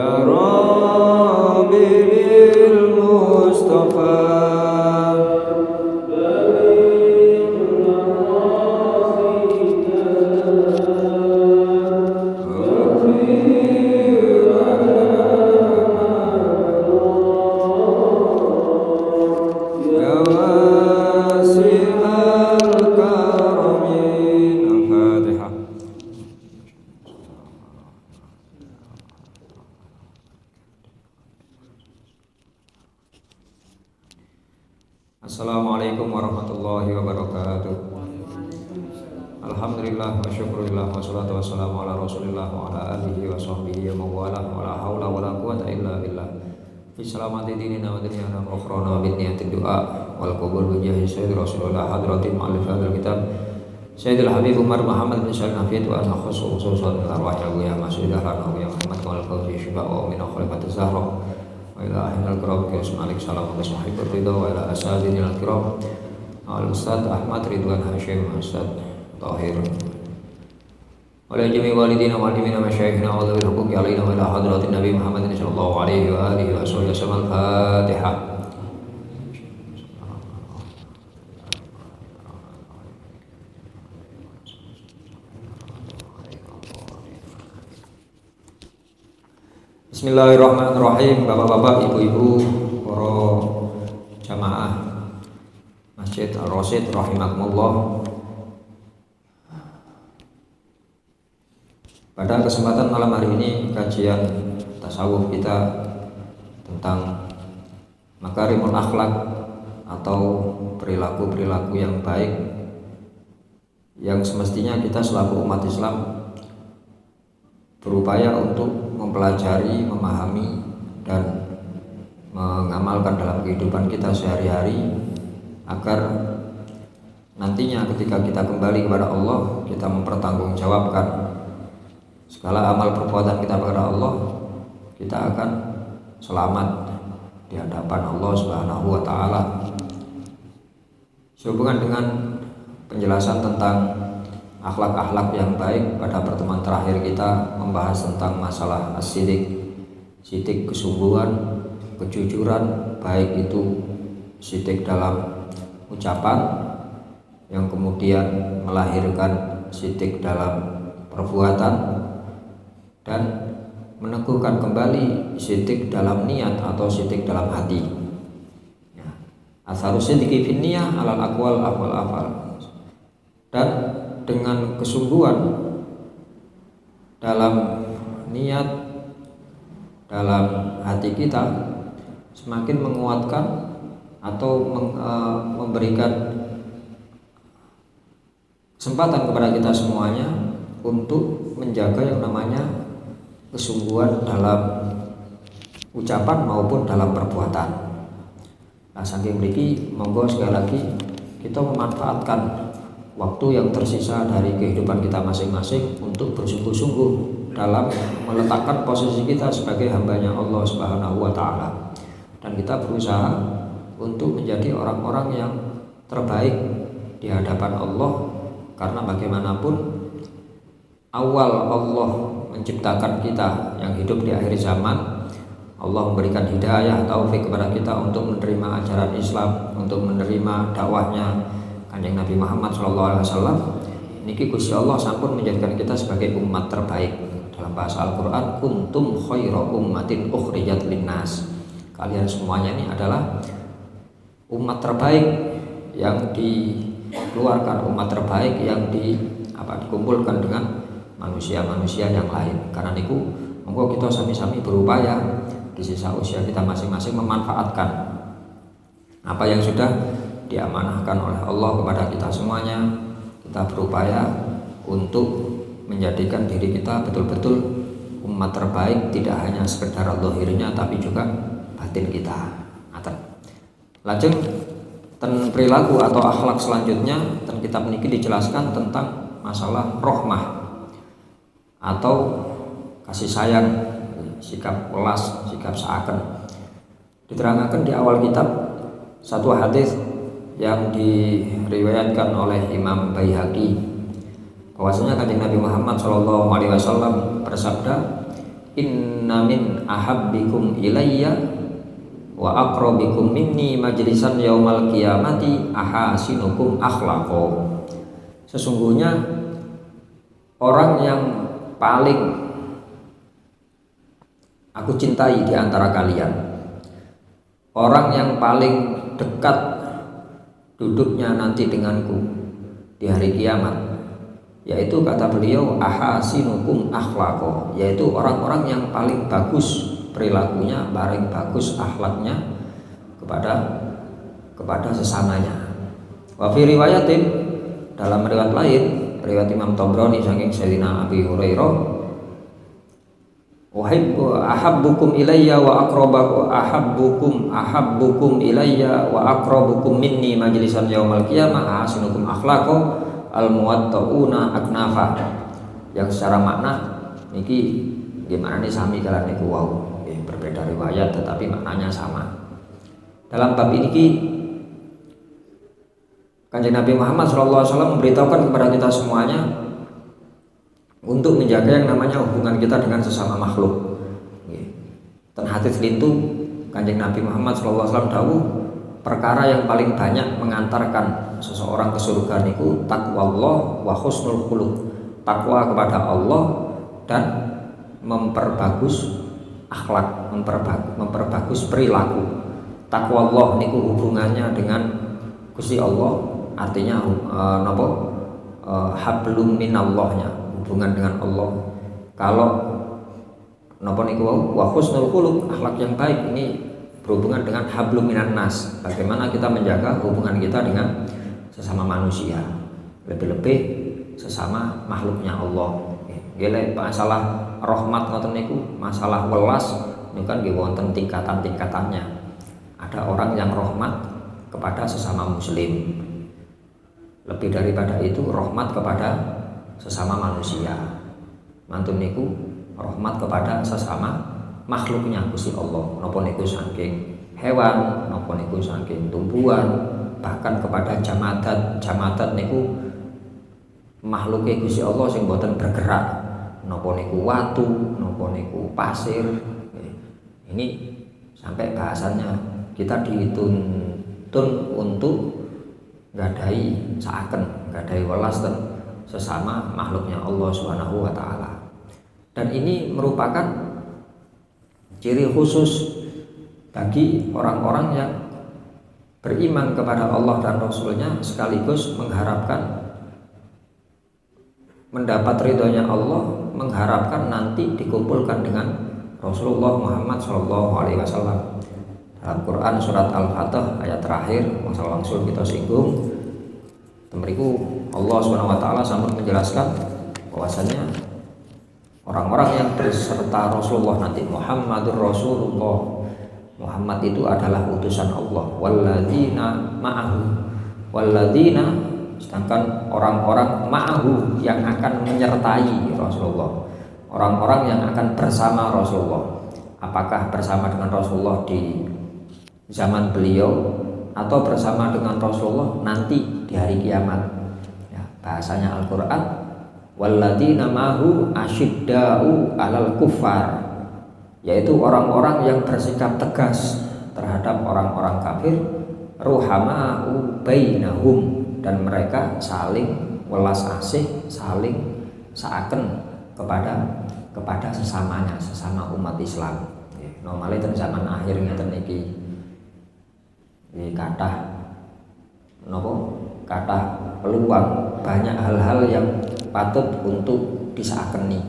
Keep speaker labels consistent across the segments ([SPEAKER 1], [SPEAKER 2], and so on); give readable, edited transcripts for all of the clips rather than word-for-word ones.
[SPEAKER 1] يا ربي بالمصطفى Assalamualaikum warahmatullahi wabarakatuh. Alhamdulillah wa syukurillah wa salatu wassalamu ala rasulillah wa ala alihi wa sahbihi wa mawalah wa la hawla wa la quwata illa billah. Fi salamati dinina wa dunyana wa ukhrana wa binniyati du'a wal qabul bi jahi sayyidi rasulullah hadratin ma'alif hadal kitab Sayyidil Habib Umar Muhammad bin Salim Hafid wa anha khususan arwah ya masyidah lana ya Muhammad wal fawzi syuba wa min khalifatiz zahra wa ila ahlil kiram Malik salam wa sahibur ridha wa ila asadinil kiram al Ustaz Ahmad Ridwan Hashim Ustaz Tahir wa ila jami walidina wa alimina masyayikhina wa dhabil huquqi alaina wa ila hadratin Nabi Muhammad sallallahu alaihi wa alihi wa sallam. Al-Fatihah. Bismillahirrahmanirrahim. Bapak-bapak, ibu-ibu, para jamaah Masjid Al-Rasyid rahimakumullah. Pada kesempatan malam hari ini kajian tasawuf kita tentang makarimul akhlak atau perilaku-perilaku yang baik yang semestinya kita selaku umat Islam berupaya untuk mempelajari, memahami, dan mengamalkan dalam kehidupan kita sehari-hari agar nantinya ketika kita kembali kepada Allah, kita mempertanggungjawabkan segala amal perbuatan kita kepada Allah, kita akan selamat di hadapan Allah Subhanahu wa taala. Sehubungan dengan penjelasan tentang akhlak-akhlak yang baik, pada pertemuan terakhir kita membahas tentang masalah as-sidik, sidik kesungguhan, kejujuran, baik itu sidik dalam ucapan yang kemudian melahirkan sidik dalam perbuatan dan meneguhkan kembali sidik dalam niat atau sidik dalam hati. Atharu sidiki fin niyah alal aqwal afal. Dan dengan kesungguhan dalam niat, dalam hati kita semakin menguatkan atau memberikan kesempatan kepada kita semuanya untuk menjaga yang namanya kesungguhan dalam ucapan maupun dalam perbuatan. Nah, saking mriki monggo sekali lagi kita memanfaatkan waktu yang tersisa dari kehidupan kita masing-masing untuk bersungguh-sungguh dalam meletakkan posisi kita sebagai hambanya Allah Subhanahu wa ta'ala, dan kita berusaha untuk menjadi orang-orang yang terbaik di hadapan Allah, karena bagaimanapun awal Allah menciptakan kita yang hidup di akhir zaman, Allah memberikan hidayah taufik kepada kita untuk menerima ajaran Islam, untuk menerima dakwahnya Kanjeng Nabi Muhammad SAW. Niki Gusti Allah sampun menjadikan kita sebagai umat terbaik. Dalam bahasa Al-Quran, kuntum khaira ummatin ukhrijat linnas. Kalian semuanya ini adalah umat terbaik yang dikeluarkan, umat terbaik yang dikumpulkan dengan manusia-manusia yang lain. Karena niku monggo kita sami-sami berupaya di sisa usia kita masing-masing memanfaatkan apa yang sudah diamanahkan oleh Allah kepada kita semuanya. Kita berupaya untuk menjadikan diri kita betul-betul umat terbaik, tidak hanya sekedar zahirnya tapi juga batin kita. Lajeng ten perilaku atau akhlak selanjutnya ten kitab niki dijelaskan tentang masalah rahmah atau kasih sayang, sikap welas, sikap seaken. Diterangkan di awal kitab satu hadis yang diriwayatkan oleh Imam Baihaqi bahwasanya Kanjeng Nabi Muhammad SAW bersabda, inna min ahabbikum ilayya wa aqrabikum minni majlisan yaumal qiyamati ahasinukum akhlaqo. Sesungguhnya orang yang paling aku cintai di antara kalian, orang yang paling dekat duduknya nanti denganku di hari kiamat, yaitu kata beliau ahasinukum akhlaqo, yaitu orang-orang yang paling bagus perilakunya, paling bagus akhlaknya kepada sesamanya. Wa fi riwayatin, dalam riwayat lain, riwayat Imam Tabrani saking Sayyidina Abi Hurairah, ahabbukum ilayya wa ahabbukum ilayya wa aqrabukum minni majlisan yaumal qiyamah ahasinukum akhlaqo al-muwatta'una aknafa. Yang secara makna niki gimana nih sami kalian niku wau, berbeda riwayat tetapi maknanya sama. Dalam bab ini Kanjeng Nabi Muhammad SAW memberitahukan kepada kita semuanya untuk menjaga yang namanya hubungan kita dengan sesama makhluk. Dan hadits lintu Kanjeng Nabi Muhammad SAW dawuh, perkara yang paling banyak mengantarkan seseorang ke surga niku taqwallah wa husnul khuluq, takwa kepada Allah dan memperbagus akhlak, memperbagus perilaku. Taqwallah niku hubungannya dengan Gusti Allah, artinya hablum minallahnya, hubungan dengan Allah. Kalau napa niku wa husnul khuluq, akhlak yang baik, ini berhubungan dengan hablum minan nas, bagaimana kita menjaga hubungan kita dengan sesama manusia, lebih-lebih sesama makhluknya Allah. Nggih, masalah rahmat ngoten niku, masalah welas niku kan nggih wonten tingkatan-tingkatannya. Ada orang yang rahmat kepada sesama muslim, lebih daripada itu rahmat kepada sesama manusia. Mantun niku rahmat kepada sesama makhluknya Gusti Allah, napa niku saking hewan, napa niku saking tumbuhan, bahkan kepada jamadat niku makhluke Gusti Allah sing boten bergerak, napa niku watu, napa niku pasir. Ini sampai bahasanya kita dituntun untuk nggadahi saaken, nggadahi welas dan sesama makhluknya Allah Subhanahu wa taala. Dan ini merupakan ciri khusus bagi orang-orang yang beriman kepada Allah dan Rasulnya, sekaligus mengharapkan mendapat ridhonya Allah, mengharapkan nanti dikumpulkan dengan Rasulullah Muhammad SAW. Dalam Quran surat Al-Fatah ayat terakhir, masalah langsung kita singgung, temeriku Allah SWT sambil menjelaskan bahwasanya orang-orang yang berserta Rasulullah nanti, Muhammadur Rasulullah, Muhammad itu adalah utusan Allah, walladzina ma'ahu, walladzina, sedangkan orang-orang ma'ahu yang akan menyertai Rasulullah, orang-orang yang akan bersama Rasulullah. Apakah bersama dengan Rasulullah di zaman beliau atau bersama dengan Rasulullah nanti di hari kiamat? Ya, bahasanya Al-Quran, walladzina ma'ahu asyidda'u alal kuffar, yaitu orang-orang yang bersikap tegas terhadap orang-orang kafir, ruhama'u bainahum, dan mereka saling welas asih, saling saaken kepada sesamanya, sesama umat Islam. Normalnya ten zaman akhir ngeten niki kathah peluang, banyak hal-hal yang patut untuk disaakeni.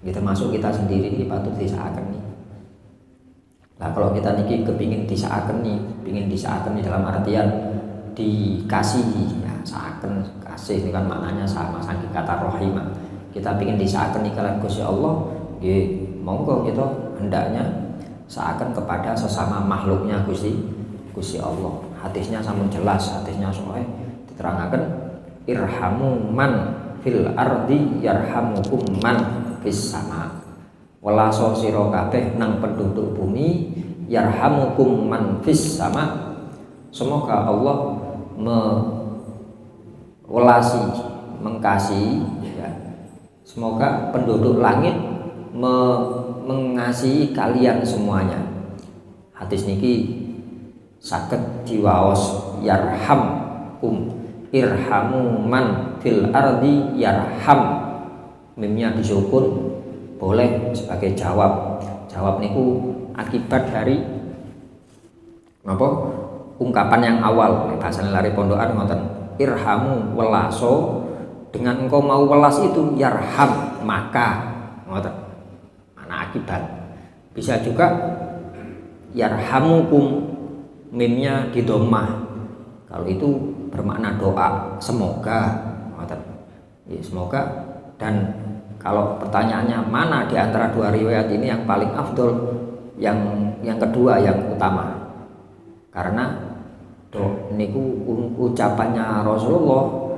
[SPEAKER 1] Termasuk kita sendiri ini patut disaakeni. Nah, kalau kita niki kepingin disaakeni dalam artian dikasihi, ya, saaken, kasih ini kan maknanya sama saking kata rohimah. Kita ingin disaakeni kalian Gusti Allah, nggih monggo kita hendaknya seakan kepada sesama makhluknya Gusti Allah. Hadisnya sampun jelas, hadisnya sahih diterangkan, irhamu man fil ardi yarhamukum man fis sama. Welaso sira kabeh nang penduduk bumi, yarhamukum man fis sama. Semoga Allah mewelasi, mengasihi, ya. Semoga penduduk langit mengasihi kalian semuanya. Hadis niki saged diwaos yarhamkum irhamu man fil ardi yarham. Mimnya disukun boleh sebagai jawab. Jawab niku akibat dari napa? Ungkapan yang awal. Bahasane lari pondokan ngoten. Irhamu welaso, dengan engkau mau welas itu yarham maka ngoten. Mana akibat. Bisa juga yarhamukum, mimnya di dhammah. Kalau itu bermakna doa, semoga ngoten. Ya, semoga. Dan kalau pertanyaannya mana di antara dua riwayat ini yang paling afdol, yang kedua yang utama. Karena niku ucapannya Rasulullah,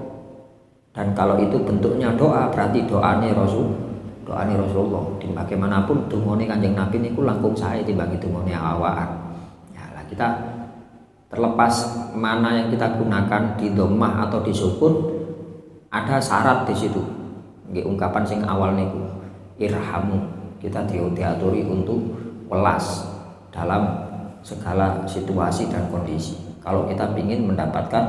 [SPEAKER 1] dan kalau itu bentuknya doa berarti doane Rasulullah. Di bagaimanapun dungane Kanjeng Nabi niku langkung sae timbang dungane awaan. Ya lah, kita terlepas mana yang kita gunakan di dhammah atau di sukun, ada syarat di situ. Nggih, ungkapan sing awal niku irhamu, kita diaturi untuk welas dalam segala situasi dan kondisi. Kalau kita ingin mendapatkan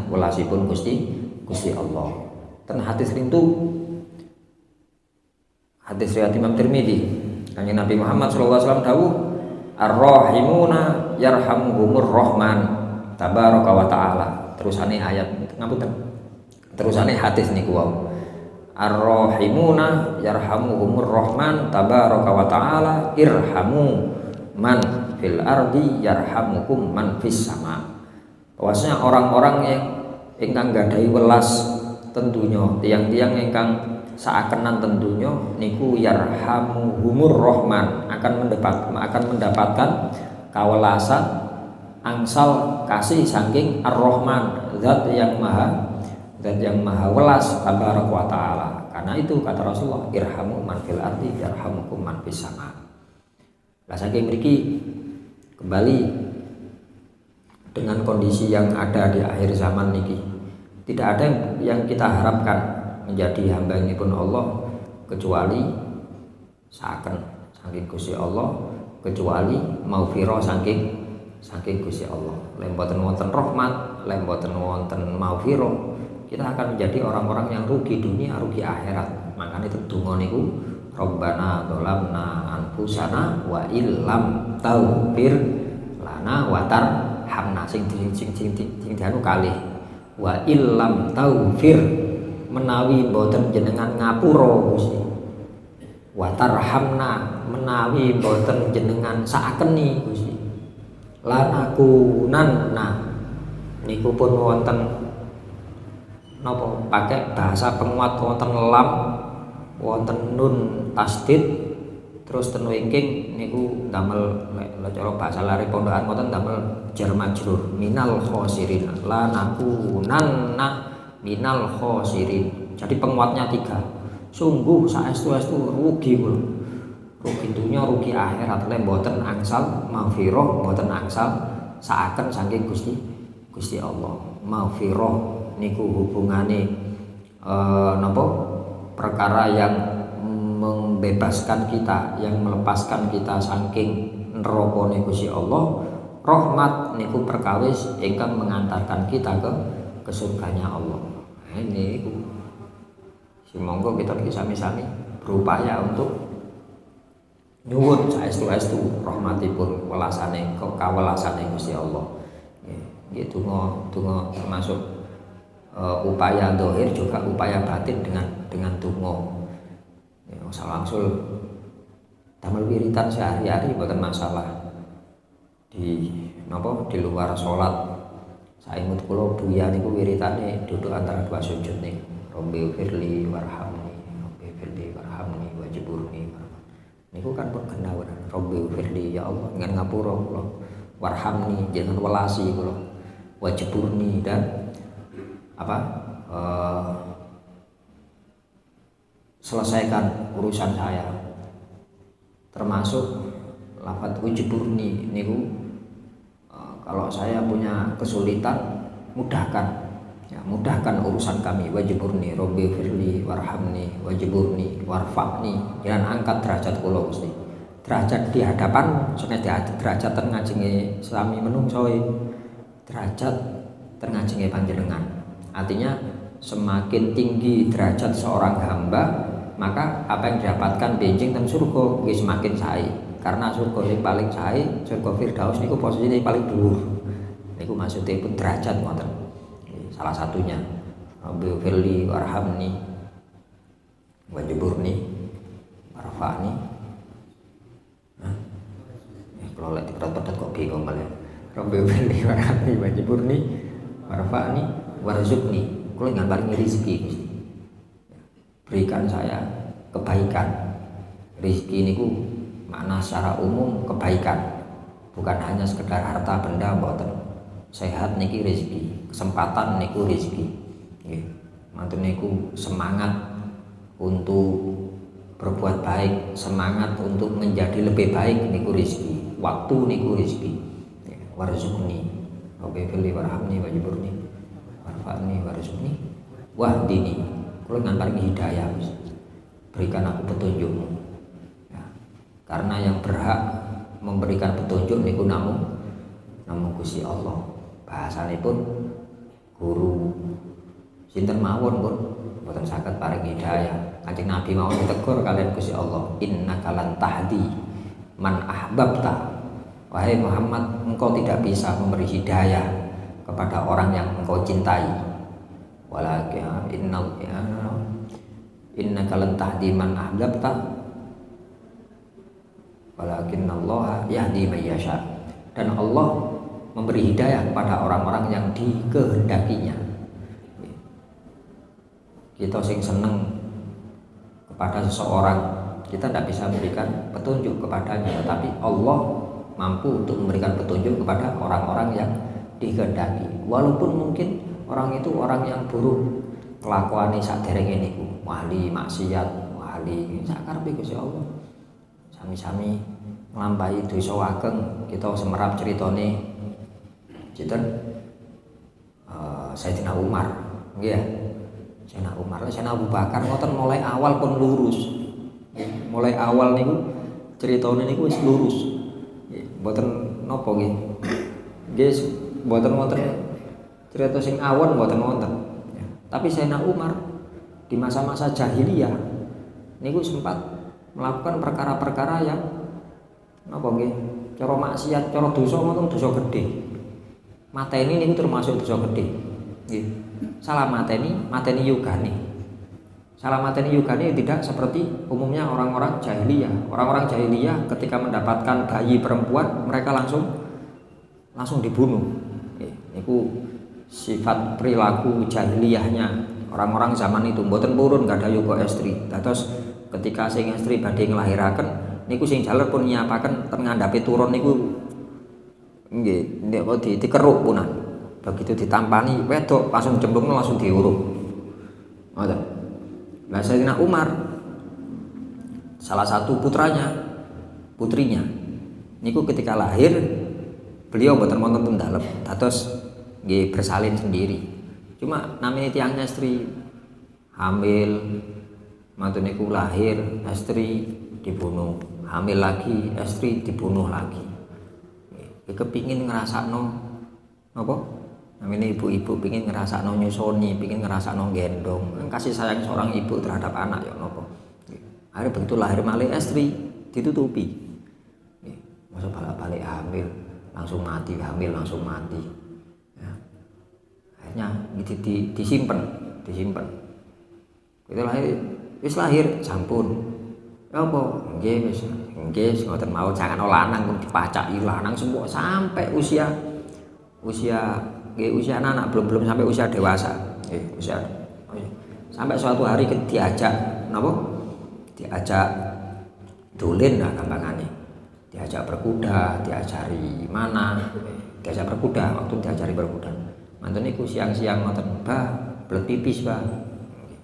[SPEAKER 1] welasipun Gusti Allah. Dan hadis rintu, hadis riwayat Imam Tirmidzi, Kanjeng Nabi Muhammad SAW dawuh, ar-rahimuna yarhamuhumur rahman tabaraka wa ta'ala. Terusane ayat ngapunten. Terusane hadis niku wau. Ar-rahimuna yarhamuhumur rahman tabaraka wa ta'ala irhamu man fil ardi yarhamukum man fis sama. Bahwasanya orang-orang yang ingkang gadahi welas tentunya, tiang-tiang ingkang saakenan tentunya niku yarhamuhumur rahman akan mendapatkan kawelasan angsal kasih saking ar-rahman, zat yang maha welas tabaraka wa ta'ala. Karena itu kata Rasulullah, irhamu man fil ardi yarhamukum man fis sama. Lah saking mriki kembali dengan kondisi yang ada di akhir zaman niki, tidak ada yang kita harapkan menjadi hamba ini pun Allah kecuali saken saking Gusti Allah, kecuali maufiro saking Gusti Allah. Lem boten wonten rahmat, lem boten wonten maufiro, kita akan menjadi orang-orang yang rugi dunia, rugi akhirat. Makanya itu donga niku Rabbana dzalamna anfusana wa illam taghfir lana wa tarhamna, sing dianu kalih wa illam taghfir, menawi boten jenengan ngapura Gusti, wa tarhamna, menawi boten jenengan saakeni Gusti, lanakunanna niku pun wonten napa pakai bahasa penguat, wonten lam, wonten nun tasdid, terus ten wingking niku damel cara bahasa lari pondokan wonten damel jar majrur minal khosirin, lanakunanna minal khosirin. Jadi penguatnya 3. Sungguh saestu-estu rugi kula. Rugi dunya, rugi akhirat. Lek mboten angsal maghfirah, mboten angsal saaken saking Gusti Allah. Maghfirah niku hubungane napa? Perkara yang membebaskan kita, yang melepaskan kita saking neraka Gusti Allah. Rahmat niku perkawis ingkang mengantarkan kita ke surganya Allah. Ini monggo kita sami-sami berupaya untuk nyuwun saestu-estu rahmatipun welasane kawelasane Gusti Allah. Nggih, donga termasuk upaya zahir juga upaya batin dengan donga. Ya, langsung damel wiritan sehari-hari bukan masalah. Di luar sholat saimut kula buya niku wiritane duduk antara 2 sujud niku. Rabbi firli warhamni, Rabbi firli warhamni wajburni. Niku kan pun kendawuhan Rabbi firli, ya Allah ngan ngapura kula, warhamni jangan welasi kula, wajburni dan selesaikan urusan saya, termasuk lafadz ujburni niku kalau saya punya kesulitan mudahkan, Ya, mudahkan urusan kami, wajiburni robbi firli warhamni wajiburni warfa'ni, jangan angkat derajat kula Gusti, derajat di hadapan soalnya derajat ten ngajenge sami menungso, derajat ten ngajenge panjenengan. Artinya semakin tinggi derajat seorang hamba, maka apa yang didapatkan benjing ten surga nggih semakin sae, karena surga yang paling sae, surga Firdaus niku posisine paling dhuwur. Niku maksudnya pun derajat ngoten. Salah satunya Rabbi firli warhamni wajiburni warfa'ni. Kalau lagi pedot-pedot kok bingung malah. Rabbi firli warhamni wajiburni warfa'ni warzuqni. Kalau nggak paling rezeki Gusti, berikan saya kebaikan. Rezeki niku makna secara umum kebaikan, bukan hanya sekedar harta benda mboten. Sehat niki rezeki, kesempatan niku rezeki. Nggih. Mantun niku semangat untuk berbuat baik, semangat untuk menjadi lebih baik niku rezeki. Waktu niku rezeki. Warzuqni, Rabbi firli warhamni wajiburni warfa'ni warzuqni wahdini. Kulo ngan paring hidayah, berikan aku petunjukmu. Ya. Karena yang berhak memberikan petunjuk niku namung Gusti Allah. Bahasanipun guru sinten mawon pun boten saged paring hidayah. Kanjeng Nabi mawon ditegur kalian Gusti Allah, innaka lan tahdi man ahbabta. Wahai Muhammad, engkau tidak bisa memberi hidayah kepada orang yang engkau cintai. Walakin innaka lan tahdi man ahbabta walakin Allah yahdi may yasha. Dan Allah memberi hidayah kepada orang-orang yang dikehendakinya. Kita sing seneng kepada seseorang, kita tidak bisa memberikan petunjuk kepadanya, tetapi Allah mampu untuk memberikan petunjuk kepada orang-orang yang dikehendaki. Walaupun mungkin orang itu orang yang buruk kelakuane saderenge niku, wali maksiat, wali sakarepe Gusti Allah. Sami-sami nglampahi dosa ageng, kita semerap critane Cinten Sayyidina Umar, nggih ya. Sayyidina Umar, Sayyidina Abu Bakar ngoten mulai awal pun lurus. Mulai awal niku critane niku wis lurus. Mboten napa nggih. Nggih mboten wonten cerita sing awon mboten wonten. Tapi Sayyidina Umar di masa-masa jahiliyah niku sempat melakukan perkara-perkara yang napa nggih, cara maksiat, cara dosa ngoten dosa gedhe. Mateni niku termasuk dosa gede. Nggih. Salah mateni yugane. Salah mateni yugane tidak seperti umumnya orang-orang jahiliyah. Orang-orang jahiliyah ketika mendapatkan bayi perempuan, mereka langsung dibunuh. Nggih. Niku sifat perilaku jahiliyahnya orang-orang zaman itu. Mboten purun enggak ada yoga estri. Dados ketika sing estri badhe nglahiraken niku sing jaler pun nyiapaken ten ngandhape turun niku nggih, nek kok dikeruk punan. Begitu ditampani wedok langsung cemplung langsung diuruk. Ngoten. Lah Sayyidina Umar salah satu putrinya niku ketika lahir beliau mboten wonten teng dalem. Dados nggih bersalin sendiri. Cuma namanya tiang istri hamil, mantun niku lahir, istri dibunuh, hamil lagi, istri dibunuh lagi. Kepingin ngerasakno apa? Namanya ibu-ibu pingin ngerasakno nyusoni, pingin ngerasakno gendong. Kasih sayang seorang ibu terhadap anak ya napa. Akhirnya begitu lahir malih istri ditutupi. Masa balik hamil langsung mati, hamil langsung mati. Ya. Akhirnya disimpan. Itu lahir sampun. Apa? Nggih wis. Nggih ngoten mawon, jangan lanang pun dipacaki lanang semua sampai usia anak belum sampai usia dewasa. Sampai suatu hari diajak napa? Diajak dolen lah gampangane. Diajak berkuda, diajari mana? Diajak berkuda, waktu diajari berkuda. Mantun niku siang-siang ngoten, "Bah, belet pipis, Bah."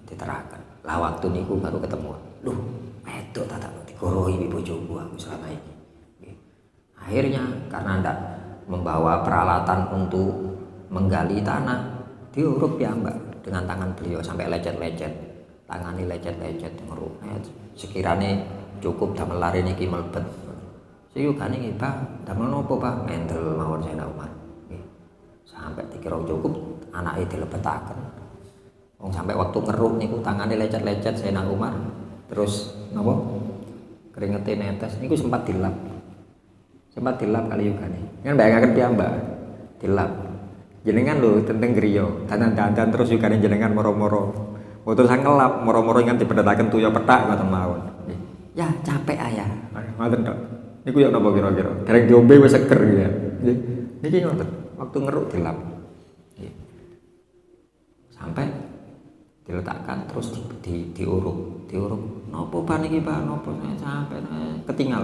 [SPEAKER 1] Diterakan. Lah waktu niku baru ketemu. Loh, wedok tak digorohi bojoku aku selama ini. Akhirnya karena ndak membawa peralatan untuk menggali tanah, diuruk piyambak dengan tangan beliau sampai lecet-lecet, tangani lecet-lecet ngeruk. Sekiranya cukup damel lari niki melebet. Siyukane nggih Pak, damel napa Pak? Mendel mawon Sayyidina Umar. Nggih. Sampai dikira cukup anake dilebetaken. Wong sampai waktu ngeruk niku tangane lecet-lecet Sayyidina Umar. Terus napa? Keringete netes niku sempat dilap. Sempat dilap kali yugane. Kan bayangaken piyambak. Dilap. Jenengan lho tenteng griya, dandan-dandan terus yugane jenengan moro-moro. Terus ngelap moro-moro kan dipedhetaken tuya petak ngoten mawon. Ya capek ayah. Ngoten tok. Niku yo napa kira-kira? Dereng diombe wis seger ya. Nggih. Niki ngoten. Waktu ngeruk dilap. Nggih. Sampai diletakkan terus diuruk. Napa Pak niki Pak? Napa sampai ketinggal.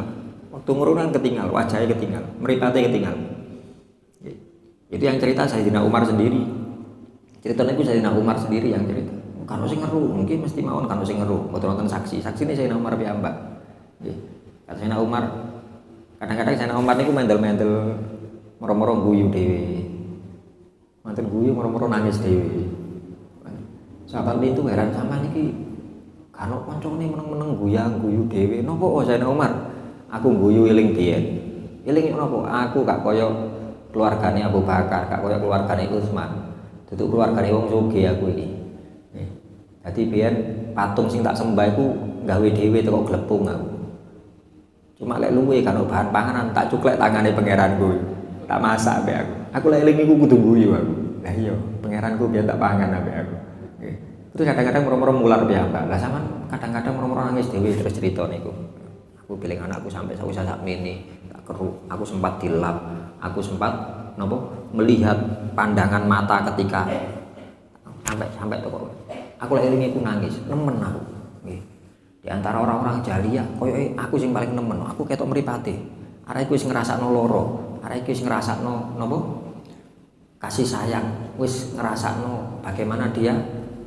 [SPEAKER 1] Waktu ngeruk kan ketinggal, wajahnya ketinggal, mripate ketinggal. Nggih. Itu yang cerita Sayyidina Umar sendiri. Ceritanya itu Sayyidina Umar sendiri yang cerita. Kalau sing ngeru mungkin mesti mawon kalau sing ngeru mboten wonten saksi ini Sayyidina Umar piyambak nggih kata Sayyidina Umar kadang-kadang Sayyidina Umar niku mendel-mendel moro-moro guyu dhewe manten guyu moro-moro nangis dhewe sahabat itu heran sama niki kalau koncone meneng-meneng guyu dhewe napa Sayyidina Umar aku guyu eling biyen eling napa aku gak kaya keluargane Abu Bakar gak kaya keluargane Utsman duduk keluargane wong sugih aku iki. Jadi biyen patung sing tak sembah iku gawe dhewe teko glepung aku. Cuma lek luwe kan bahan panganan tak cuklek tangane pangeranku. Tak masak ambek aku. Aku lek eling iku kudu guyu aku. Lah iya, pangeranku biyen tak pangan ambek aku. Nggih. Terus kadang-kadang moro-moro mular piyambak. Lah sampean kadang-kadang moro-moro nangis dhewe terus cerita niku. Aku bilang anakku sampai sausah sak mene tak keruk. Aku sempat dilap. Aku sempat napa melihat pandangan mata ketika sampai toko. Aku lagi ini aku nangis, nemen aku. Nggih. Di antara orang-orang Jaliyah, koyo aku sing paling nemen. Aku ketok mripate. Arek iku wis ngrasakno loro, arek iku wis ngrasakno napa? Kasih sayang, wis ngrasakno bagaimana dia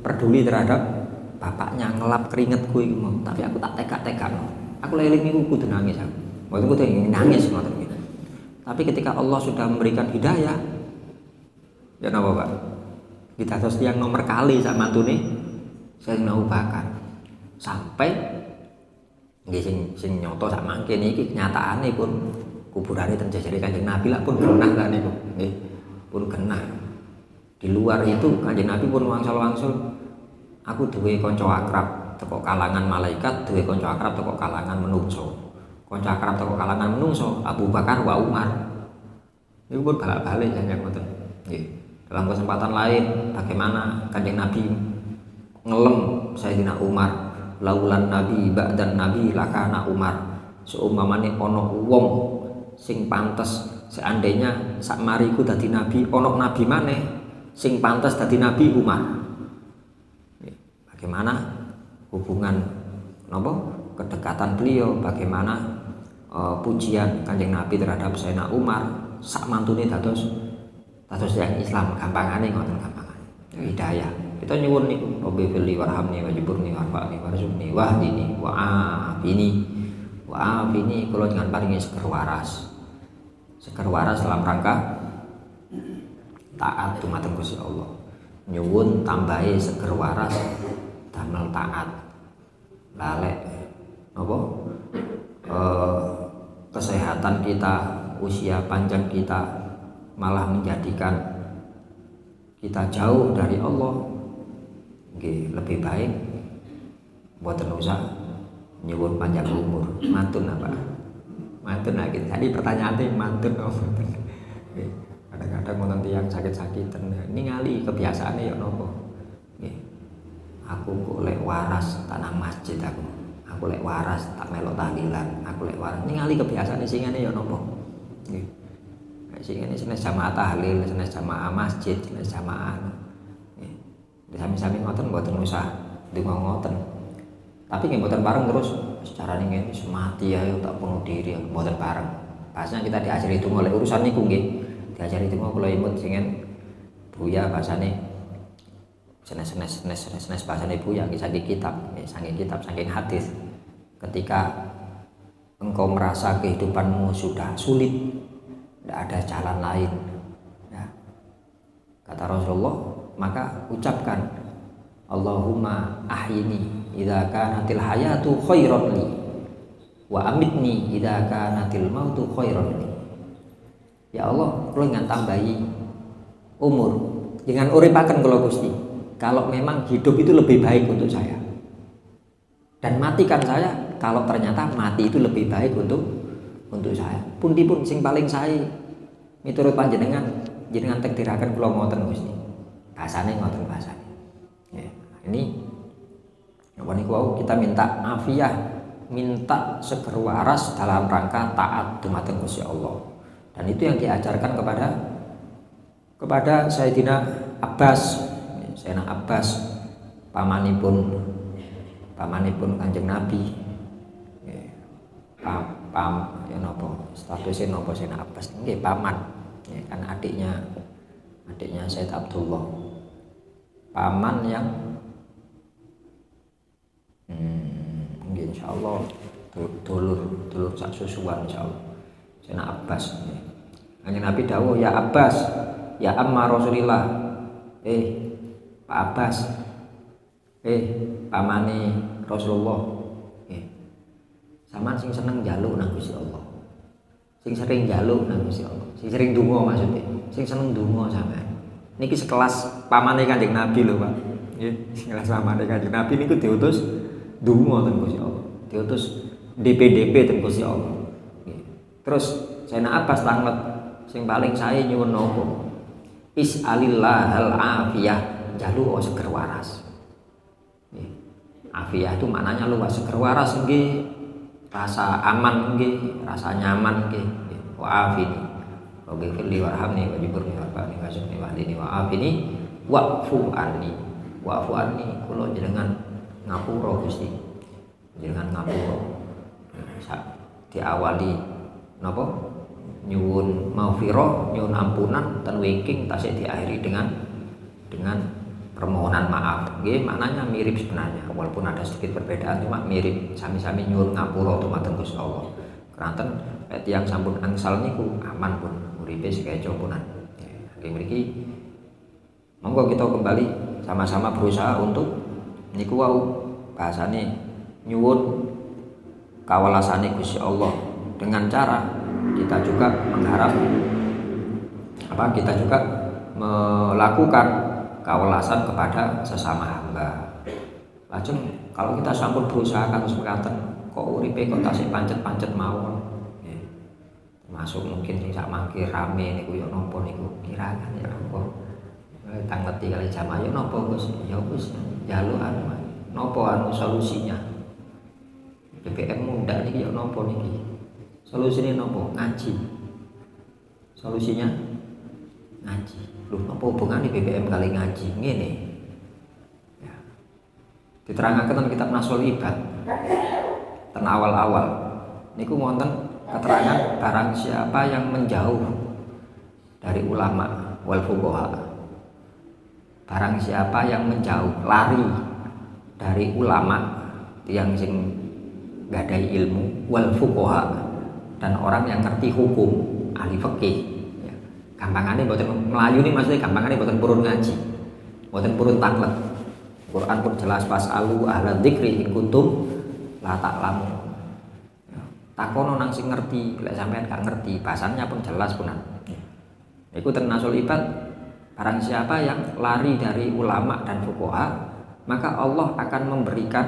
[SPEAKER 1] peduli terhadap bapaknya, ngelap keringetku iku mau. Tapi aku tak tekak-tekakno. Aku lagi ini aku kudu nangis aku. Waktu kudu nangis ngoten iki. Tapi ketika Allah sudah memberikan hidayah, ya napa Pak? Kita terus yang nomor kali sak mantune Sayyidina Abu Bakar sampai nggih sing nyoto sak mangke niki kenyataane pun kuburane ten jejere Kanjeng Nabi lah pun genah lah niku nggih pun genah di luar itu Kanjeng Nabi pun wangsul-wangsul aku duwe kanca akrab teko kalangan malaikat duwe kanca akrab teko kalangan menungso kanca akrab teko kalangan menungso Abu Bakar wa Umar niku pun balak-balik jangan ngoten nggih dalam kesempatan lain bagaimana Kanjeng Nabi ngelem Sayyidina Umar laulan nabi ba'dan nabi lakana Umar seumpamane ana wong sing pantes seandainya sak mariku dadi nabi ana nabi maneh sing pantes dadi nabi Umar. Bagaimana hubungan napa kedekatan beliau bagaimana pujian Kanjeng Nabi terhadap Sayyidina Umar sak mantune dados yang Islam gampangane ngoten gampangane hidayah. Kita nyuwun niku Rabbi fili warhamni wajiburni warfa'ni warzuqni wahdini wa'afini kula jangan paringi seger waras dalam rangka taat dumateng Gusti Allah nyuwun tambahi seger waras damel taat lalek napa kesehatan kita usia panjang kita malah menjadikan kita jauh dari Allah. Nggih, lebih baik mboten usah nyuwun panjang umur. Mantun apa? Mantun lagi. Jadi pertanyaannya mantun apa? Nggih. Kadang-kadang wonten tiyang sakit-sakitan ningali kebiasaane ya napa? Nggih. Aku kok lek waras tanah masjid aku. Aku lek waras tak melok tahlilan. Aku lek waras ningali kebiasaane singane ya napa? Nggih. Sing ini senes jamaah tahlil, senes jamaah masjid, senes jamaah sami-sami ngoten mboten usah ndonga ngoten. Tapi nggih mboten bareng terus secara niki mati ayo tak bunuh diri mboten bareng. Bahasanya kita diajari donga oleh urusan niku nggih. Diajari donga kula imut singen Buya bahasane senes bahasane Buya saking kitab saking hadis. Ketika engkau merasa kehidupanmu sudah sulit, tidak ada jalan lain ya. Kata Rasulullah maka ucapkan Allahumma ahyini idza kanatil hayatu khairan li wa amitni idza kanatil mautu khairan li. Ya Allah, kula ingkang tambahi umur dengan uripaken kula Gusti kalau memang hidup itu lebih baik untuk saya, dan matikan saya kalau ternyata mati itu lebih baik untuk saya. Pundi-pun sing paling sae miturut panjenengan jenengan takdiraken kula ngoten Gusti. Bahasane ngoten bahasane. Ya, ini apa niku kita minta afiah, minta seger waras dalam rangka taat dumateng Gusti Allah. Dan itu yang diajarkan kepada Sayyidina Abbas. Sayyidina Abbas pamanipun Kanjeng Nabi. Ya napa statusnya napa Sayyidina Abbas nggih paman. Ya, kan adiknya Sayyid Abdullah. Paman yang nggih insyaallah dulur sak susuan insyaallah. Sayyidina Abbas. Kanjeng Nabi dawuh, ya Abbas, ya amma Rasulillah. Pak Abbas. Pamane Rasulullah. Sampeyan sing seneng njaluk nang Gusti Allah. Sing sering njaluk nang Gusti Allah. Sing sering donga maksudnya. Sing seneng donga sampean. Niki sekelas pamane Kanjeng Nabi lho, Pak. Nggih, sekelas pamane Kanjeng Nabi niku diutus donga teng Gusti Allah. Diutus DPDP teng Gusti Allah. Terus Sayyidina Abbas tanglet sing paling sae nyuwun napa? Is'alillahal afiyah, njaluk seger waras. Afiyah itu maknanya luas, seger waras nggih, rasa aman nggih, rasa nyaman nggih. Wa afini. Wa ghfirli warhamni wa jiburni warfa'ni wa sunni wa hdini wa afini wa'fu anni. Wa'fu anni kula jenengan ngapura Gusti. Jenengan ngapura. Diawali napa? Nyuwun maghfirah, nyuwun ampunan ten wingking tasih diakhiri dengan permohonan maaf. Nggih, maknanya mirip sebenarnya walaupun ada sedikit perbedaan, cuma mirip, sami-sami nyuwun ngapura dumateng Gusti Allah. Keranten tiyang sampun angsal niku aman pun uripe sekeca punan. Nggih mriki monggo kita kembali sama-sama berusaha untuk niku wau bahasane nyuwun kawelasane Gusti Allah dengan cara kita juga mengharap kita juga melakukan kawelasan kepada sesama hamba. Lajeng kalau kita sampun berusaha kados mekaten kok uripe kok tasih pancet-pancet mawon. Termasuk mungkin sing sak mangke rame niku ya napa niku kirakan ya napa. Tangleti kali jamaah ya napa Gus? Ya Gus, njaluk napa solusinya. BBM muda niki ya napa niki? Solusinya nopo? Ngaji. Solusinya ngaji. Loh, nopo hubungannya BBM kali ngaji? Ngene. Ya. Diterangkan kitab Nasul Ibad. Ten awal-awal. Niku wonten keterangan barang siapa yang menjauh dari ulama wal fuqaha. Barang siapa yang menjauh, lari dari ulama yang sing gadai ilmu wal fuqaha, dan orang yang ngerti hukum, ahli fikih. Ya. Gampangannya mboten melayu nih maksudnya gampangannya mboten purun ngaji, mboten purun taklet. Quran pun jelas fasalu ahla dzikri in kuntum la ta'lamun. Ya. Takono nang sing ngerti, lek sampean gak ngerti, bahasanya pun jelas punan. Ya. Iku ternasul ibad, barang siapa yang lari dari ulama dan fuqaha, maka Allah akan memberikan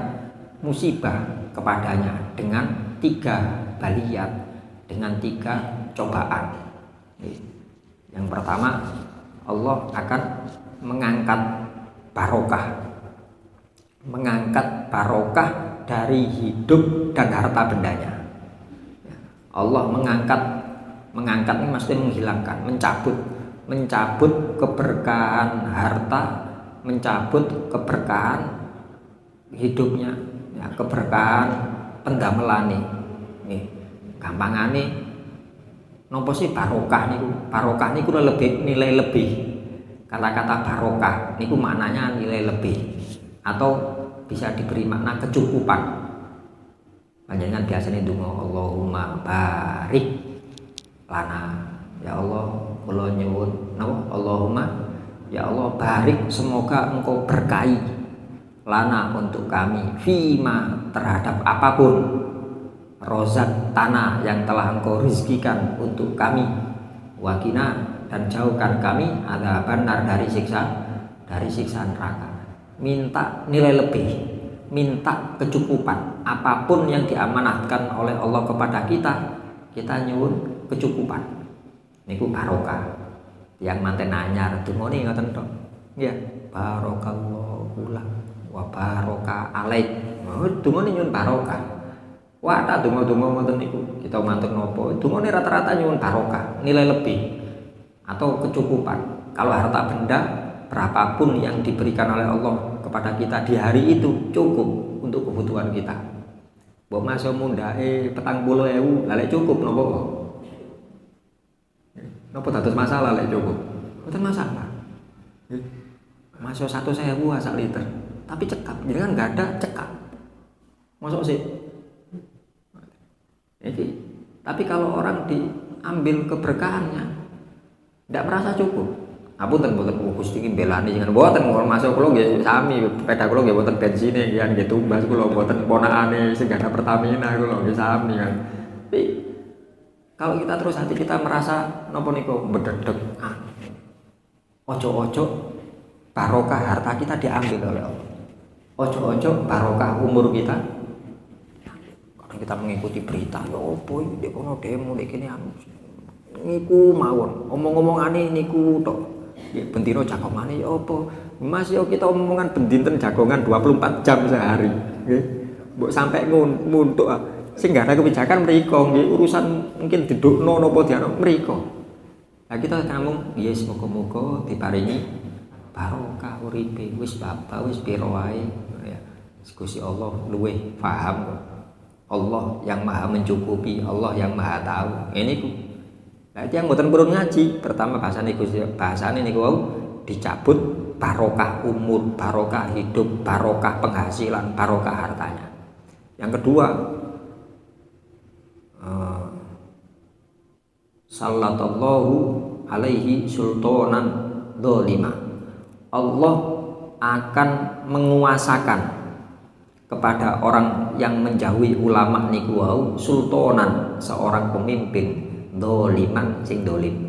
[SPEAKER 1] musibah kepadanya dengan 3 baliyat, dengan 3 cobaan. Yang pertama, Allah akan mengangkat barokah dari hidup dan harta bendanya. Allah mengangkat ini maksudnya menghilangkan, mencabut keberkahan harta, mencabut keberkahan hidupnya, ya, keberkahan pendamelane. Gampangane nopo sih barokah niku? Barokah niku nilai lebih. Kata-kata barokah niku maknanya nilai lebih atau bisa diberi makna kecukupan. Panjenengan biasanya ndonga Allahumma barik lana. Ya Allah, kula nyuwun napa? Allahumma Ya Allah, barik, semoga Engkau berkahi lana untuk kami fima terhadap apapun rozak tanah yang telah Engkau rizkikan untuk kami, wakina dan jauhkan kami adzaban nar dari siksa neraka. Minta nilai lebih, minta kecukupan apapun yang diamanatkan oleh Allah kepada kita nyuwun kecukupan niku barokah. Yang manten anyar dungane ngoten tok. Nggih, barokallahu lak wa baraka alaik. Dungane nyuwun barokah. Wah, tak donga-donga ngoten niku. Kita manten napa? Dungane rata-rata nyuwun barokah, nilai lebih atau kecukupan. Kalau harta benda berapapun yang diberikan oleh Allah kepada kita di hari itu cukup untuk kebutuhan kita. Mbok masuk mundake 40.000, lha cukup napa kok? Napa dados masalah lek cukup? Mboten masalah. Masuk 100.000 sak liter, tapi cekap, jangan enggak ada cekap. Masuk sih. Tapi kalau orang diambil keberkahannya, tidak merasa cukup. Apunten boten Gusti iki belani jangan boten masuk kula nggih sami sepeda kula nggih boten bensine nggih tumbas kula boten ponakane sing ada Pertamina kula nggih sami kan. Tapi kalau kita terus hati kita merasa napa niku bededeg, ojo-ojo barokah harta kita diambil oleh Allah. Ojo-ojo barokah umur kita. Kadang kita mengikuti berita, ya opo iki ndek kono demo ndek kene niku mawon, omong-omongane niku tok. Nggih bendina jagongane ya opo? Mas yo kita omongan bendinten jagongan 24 jam sehari, nggih. Mbok sampai nguntuk sing gak ada kebijakan mriko nggih urusan mungkin didukno napa diano mriko. Lah kita ngomong ya semoga-moga diparingi barokah uripe wis bapak wis pira wae ya. Gusti Allah luweh paham kok. Allah yang maha mencukupi, Allah yang maha tahu. Ini ku. Lah yang mboten purun ngaji, pertama bahasane Gusti bahasane niku wau dicabut barokah umur, barokah hidup, barokah penghasilan, barokah hartanya. Yang kedua sallallahu alaihi sultanan dzalima. Allah akan menguasakan kepada orang yang menjauhi ulama niku wau sultanan, seorang pemimpin dzaliman sing dolim.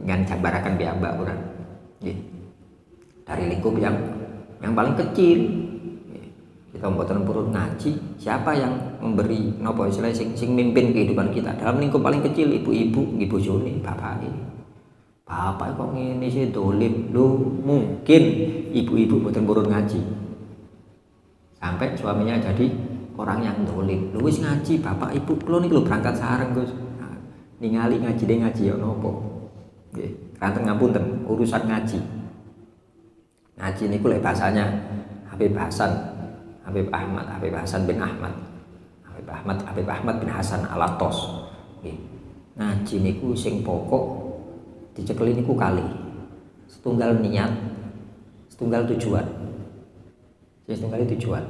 [SPEAKER 1] Ngan jambaraken piyambak urang. Nggih. Dari lingkup yang paling kecil. Kita mboten purun ngaji, siapa yang memberi napa istilah sing mimpin kehidupan kita dalam lingkup paling kecil, ibu-ibu nggih bojone bapake. Bapak kok ngene sih dolim lho, mungkin ibu-ibu mboten purun ngaji sampai suaminya jadi orang yang dolim. Lho wis ngaji bapak ibu kula niki lho berangkat sareng Gus. Nah, ningali ngaji ya napa nggih kanten ngapunten urusan ngaji niku lek bahasanya Habib Hasan bin Hasan Alatos. Ngaji niku sing pokok dicekeli niku kali setunggal niat, setunggal tujuan. Setunggal tujuan.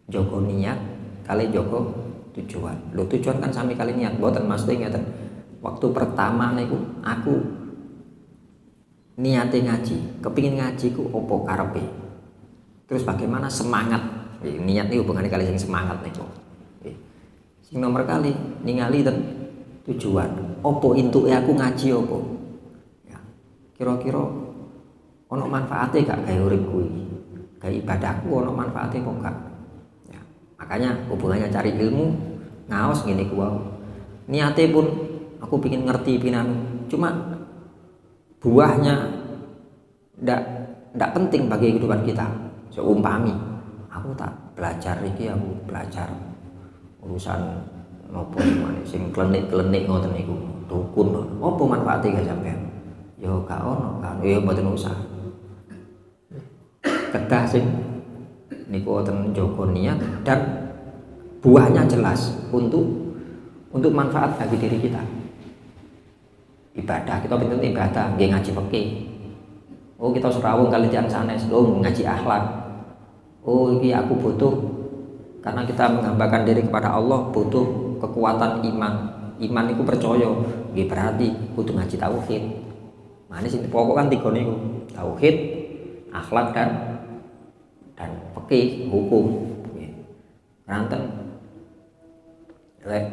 [SPEAKER 1] Jogo niat kali jogo tujuan. Lho tujuan kan sami kali niat, mboten maksudnya ngeten. Waktu pertama niku aku niate ngaji, kepingin ngaji ku opo karepe. Terus bagaimana semangat niat ini hubungannya kali sing semangat niku. Sing nomor kali ningali ten tujuan. Opo intuke aku ngaji opo? Ya. Kira-kira ono manfaate gak gawe uripku iki? Gawe ibadahku ono manfaate apa enggak? Ya. Makanya hubungannya cari ilmu ngaos ngene ku wae. Niate pun aku pingin ngerti pinan. Cuma buahnya ndak penting bagi kehidupan kita. Seumpami aku tak belajar iki, aku belajar urusan nopo sing klenik-klenik ngoten niku dukun opo manfaate gak sampean ya gak ono kan ya mboten usah kedah sing niku wonten njogo niat dan buahnya jelas untuk manfaat bagi diri kita. Ibadah kita pinten ibadah nggih ngaji fikih. Oh kita serawung kali tiyang sanes, oh ngaji akhlak. Oh iki aku butuh karena kita menghambakan diri kepada Allah butuh kekuatan iman. Iman itu percaya, nggih berarti kudu ngaji tauhid. Mane sing pokok kan tiga niku, tauhid, akhlak dan fikih, hukum. Ranten lek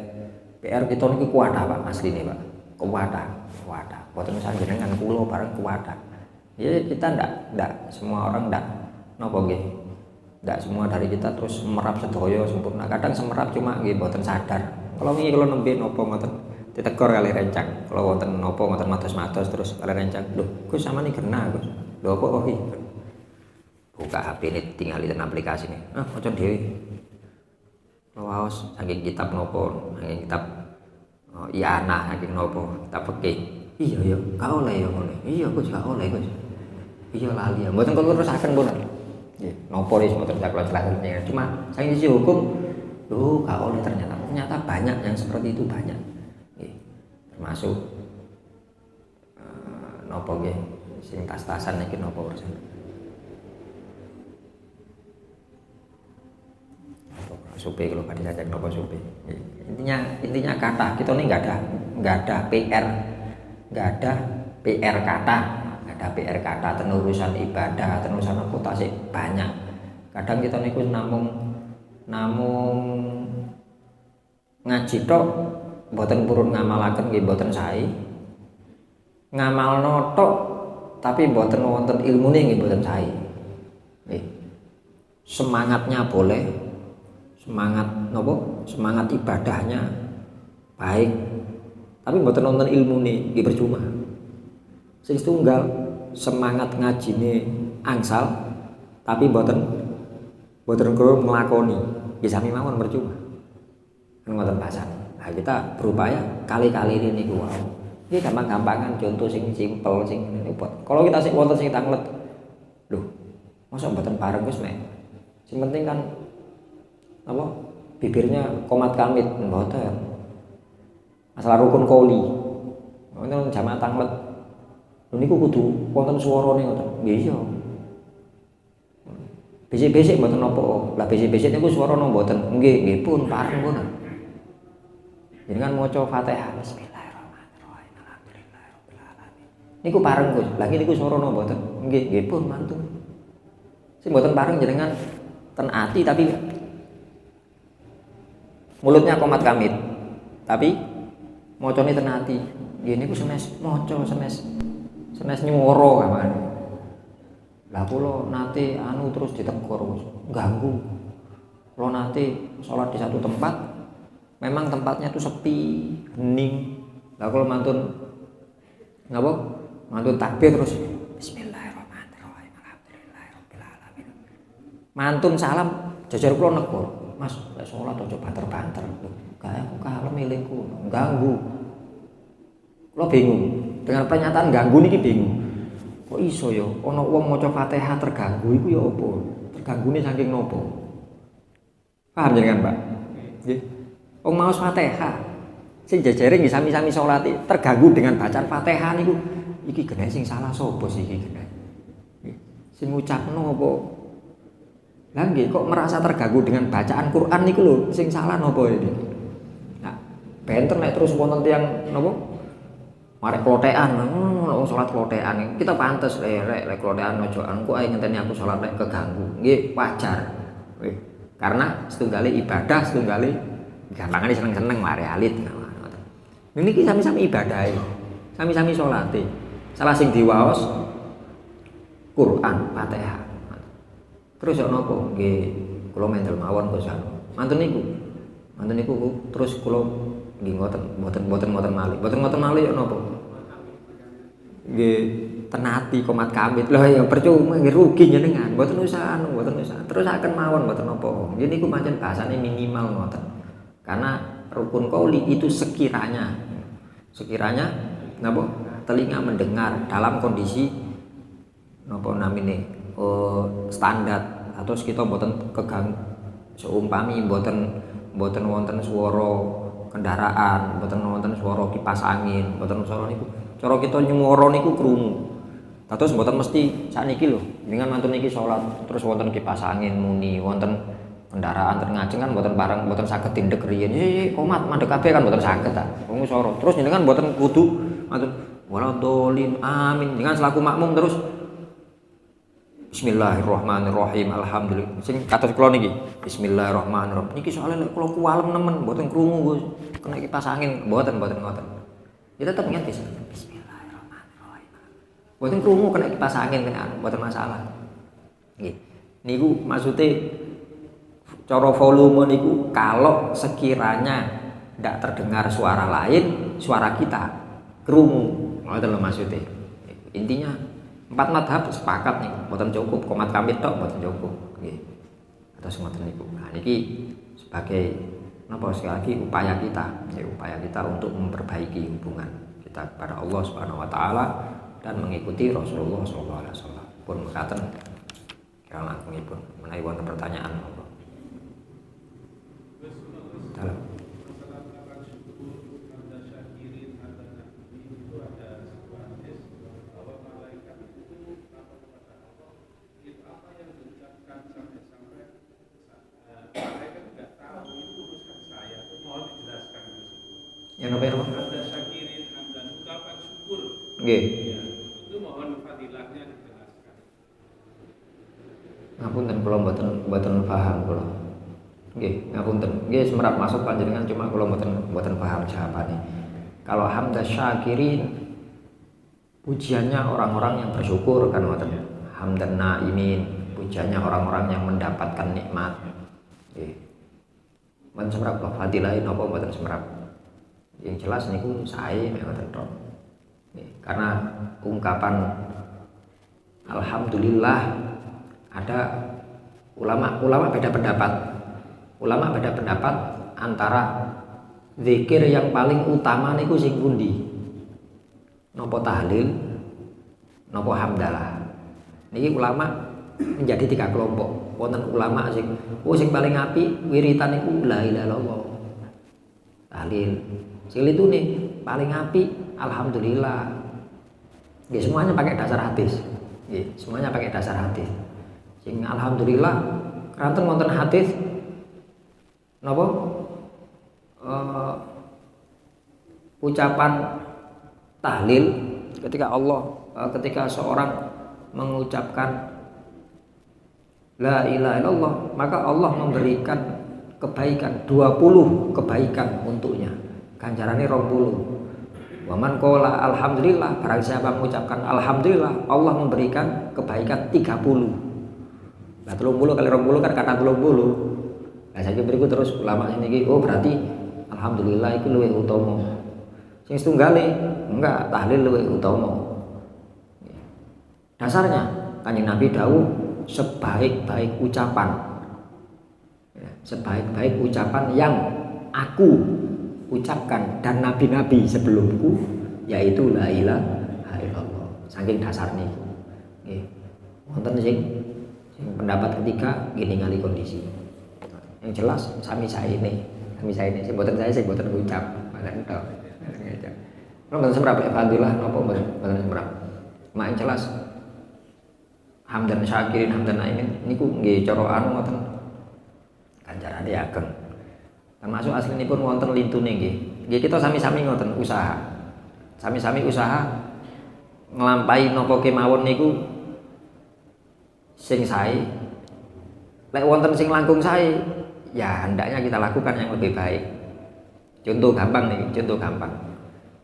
[SPEAKER 1] PR kita niki kuwatah Pak asline Pak. Kuwatah. Boten sanjenengan kula bareng kuwatah. Ya kita ndak semua orang ndak napa nggih. Ndak semua dari kita terus merap sedaya sempurna. Kadang semerap cuma nggih boten sadar. Kalau wingi kula nembe napa ngoten ditegor kali rencang. Kalau wonten napa ngoten matos-matos terus kali rencang. Lho, Gus sampean iki kena Gus. Lho apa kok iki? Buka HP ini tinggal di aplikasi ini. Maca dhewe. Waos saking kitab nopo, saking kitab I'anah saking nopo, kitab fikih. Iya, gak oleh ya ngene. Iya, Gus gak oleh, Gus. Iya lali ya. Mboten kula terusaken pun. Nggih, nopo wis mboten sak kula jelasaken. Cuma saking sisi hukum, lho gak oleh ternyata. Ternyata banyak yang seperti itu banyak. Nggih. Termasuk nopo nggih, sing tas-tasan iki nopo urusan. Supe kalau pada jajak nopo supe. Intinya kata kita ini nggak ada PR kata tenurusan ibadah tenurusan apa tasik banyak. Kadang kita niku namung ngaji tok mboten purun ngamalaken nggih mboten sae. Ngamalno tok tapi mboten wonten ilmune nggih mboten sae. Nggih. Semangatnya boleh, semangat ibadahnya baik, tapi mboten wonten ilmune nggih percuma. Sing tunggal semangat ngajine angsal tapi mboten karo nglakoni nggih sami mawon percuma. Kan ngoten pasan. Nah, kita berupaya kali-kali ini niku wae. Ini gampang-gampangan contoh sing simpel sing ngene. Kalau kita sing wonten sing tanglet. Lho, masa mboten bareng Gus mek. Sing penting kan apa bibirnya komat kamit mboten masalah rukun qauli wonten jamaah tanglet niku kudu wonten swarane ngoten nggih iya bisik-bisik mboten napa lah bisik-bisik niku swarane mboten nggih pun pareng pun jenengan maca Fatihah bismillahirrahmanirrahim alhamdulillahirabbil alamin niku pareng Gus lagi niku swarane mboten nggih pun mantun sing mboten pareng jenengan ten ati tapi mulutnya komat kamit tapi mocone ten ati nggih niku senes maca senes nyuwara kamane lah kula nate terus ditegur ganggu kula nate salat di satu tempat memang tempatnya itu sepi hening lah kula mantun takbir terus bismillahirrahmanirrahim alhamdulillahirabbil alamin mantun salam jajar kula negur Mas, lek salat aja banter-banter. Kae aku kalem elingku, ganggu. Kula bingung. Dengan pernyataan ganggu niki bingung. Kok iso ya ana wong maca Fatihah terganggu iku ya apa? Terganggune saking nopo? Paham jenengan, Pak? Nggih. Wong maos Fatihah sing jajare nggih sami-sami salat terganggu dengan bacaan Fatihah niku iki genek sing salah sapa sih iki genek? Nggih. Sing ngucapno apa? Lah nggih kok merasa terganggu dengan bacaan Quran niku lho sing salah napa iki. Nah, benten nek terus wonten tiyang napa? Marek klothekan, wong salat klothekan. Kita pantes lek klothekan aja engko ae ngenteni aku salat nek keganggu. Nggih wajar. Nggih. Karena setunggale ibadah, setunggale gampangane seneng-seneng mare alit. Niki sami-sami ibadahe. Sami-sami salate. Salah sing diwaos Quran, Fatihah. Terus yo napa nggih kula mendel mawon Gus mantun niku terus kula nggih mboten malih yo napa nggih tenati komat kamit lho ya percuma nggih rugi jenengan mboten usah terus akan mawon mboten napa nggih niku pancen bahasane minimal ngoten karena rukun qauli itu sekiranya napa telinga mendengar dalam kondisi napa namine standar atau kita mboten keganggu seumpami mboten wonten swara kendaraan mboten wonten swara kipas angin mboten swara niku cara kita nyuwara niku krungu terus mboten mesti sakniki lho dengan mantun niki salat terus wonten kipas angin muni wonten kendaraan terngajeng kan mboten saged tindek riyen komat mandek kabeh kan mboten saged ta wong swara terus jenengan mboten kudu mantun waladhdallin amin. Dengan selaku makmum terus Bismillahirrahmanirrahim. Alhamdulillah. Sing kados kula niki. Bismillahirrahmanirrahim. Niki soalnya lek kula kuwalem nemen mboten krungu Gus. Kena kipas angin mboten ngoten. Ya tetep ngerti Bismillahirrahmanirrahim. Mboten krungu kena kipas angin kena mboten masalah. Nggih. Niku maksudnya cara volume niku kalau sekiranya tidak terdengar suara lain, suara kita krungu. Ngoten lho maksudnya. Intinya 4 madhab sepakat nih, mboten cukup komat kamit tok mboten cukup nggih. Atas ngoten niku. Nah niki sebagai napa sekali lagi upaya kita untuk memperbaiki hubungan kita kepada Allah Subhanahu wa taala dan mengikuti Rasulullah sallallahu alaihi wasallam. Pun mekaten kira langkungipun menawi wonten pertanyaan monggo. Dalam yang apa ya?
[SPEAKER 2] Ada syakirin dan ucapan syukur.
[SPEAKER 1] Nggih.
[SPEAKER 2] Ya, itu mohon fadilahnya dijelaskan.
[SPEAKER 1] Ngapunten kula mboten paham kula. Nggih, ngapunten. Nggih semerap masuk panjenengan cuma kula mboten paham jawabane. Kalau hamda syakirin pujiannya orang-orang yang bersyukur kan ngoten. Hamdan naimin pujiannya orang-orang yang mendapatkan nikmat. Nggih. Men semerap fadilah napa mboten semerap. Yang jelas niku sae mboten tok. Karena ungkapan alhamdulillah ada ulama beda pendapat. Ulama beda pendapat antara zikir yang paling utama niku sing pundi? Napa tahlil, napa hamdalah. Niki ulama menjadi 3 kelompok. Wonten ulama sing paling apik wiritan niku la ilaha illallah. Tahlil. Sing litune paling apik alhamdulillah. Nggih semuanya pakai dasar hadis. Nggih, semuanya pakai dasar hadis. Sing alhamdulillah kanten wonten hadis napa? Ucapan tahlil ketika seorang mengucapkan la ilaha illallah maka Allah memberikan kebaikan 20 kebaikan untuknya. Ganjarane 20. Waman qala alhamdulillah, barang siapa mengucapkan alhamdulillah, Allah memberikan kebaikan 30. Nah 30 kali 20 kan kata 30. Nah saiki berikut terus ulama ini berarti alhamdulillah itu luwih utama. Sing setunggale enggak tahlil luwih utama. Dasarnya Kanjeng Nabi dawuh sebaik-baik ucapan. Sebaik-baik ucapan yang aku ucapkan dan nabi-nabi sebelumku yaitu la ilaha illallah. Saking dasar niku. Nggih. Wonten sing pendapat ketiga gini ngali kondisi. Yang jelas sami saene sing boten sing boten ngucap. Malah ento. Kalau mboten semrap alhamdulillah napa mboten semrap. Mak yang jelas hamdan syakirin hamdan naimin niku nggih cara anu ngoten. Ganjarane ageng. Termasuk aslinipun wonten lintune nggih. Nggih kita sami-sami ngoten usaha. Sami-sami usaha nglampahi napa kemawon niku sing sae. Lek wonten sing langkung sae, ya hendaknya kita lakukan yang lebih baik. Contoh gampang nih, contoh gampang.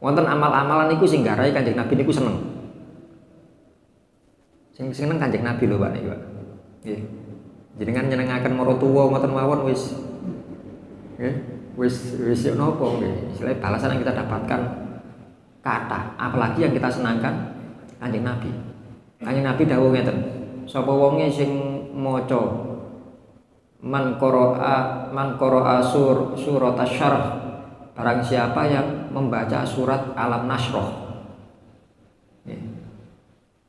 [SPEAKER 1] Wonten amal-amalan niku sing garai Kanjeng Nabi niku seneng. Sing seneng Kanjeng Nabi lho Pak niku, Pak. Nggih. Jenengan nyenengaken maratuwa ngoten mawon wis wis napa nggih. Istilahnya balasan yang kita dapatkan kata, apalagi yang kita senangkan Kanjeng Nabi. Kanjeng Nabi dawuh ngeten, sapa wonge sing maca man qara'a surat asy-syarh, barang siapa yang membaca surat Alam Nasroh,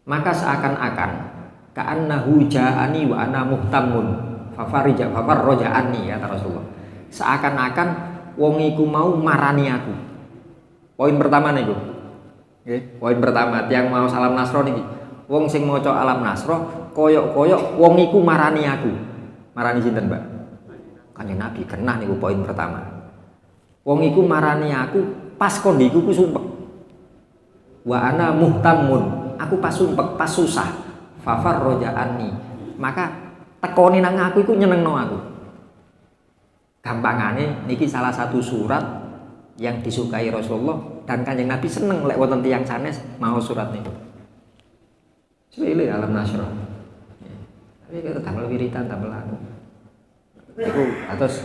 [SPEAKER 1] maka seakan-akan ka'annahu ja'ani wa ana muhtamun fafarraja'ani ya Rasulullah. Seakan-akan wong iku mau marani aku. Poin pertama niku. Nggih, poin pertama tiang mau salam nasro niki. Wong sing maca alam nasro koyok-koyok wong iku marani aku. Marani sinten, Mbak? Kanjeng Nabi kenah niku poin pertama. Wong iku marani aku pas kondiku ku sumpek. wa ana muhtamun, aku pas sumpek pas susah, fafar rojaani, maka tekoni nang aku iku nyenengno aku. Gampangane niki salah satu surat yang disukai Rasulullah dan Kanjeng Nabi seneng lek wonten tiyang sanes mau surat niku. Sepele alam nasrah. Tapi kita damel wiridan damel anu. Iku atus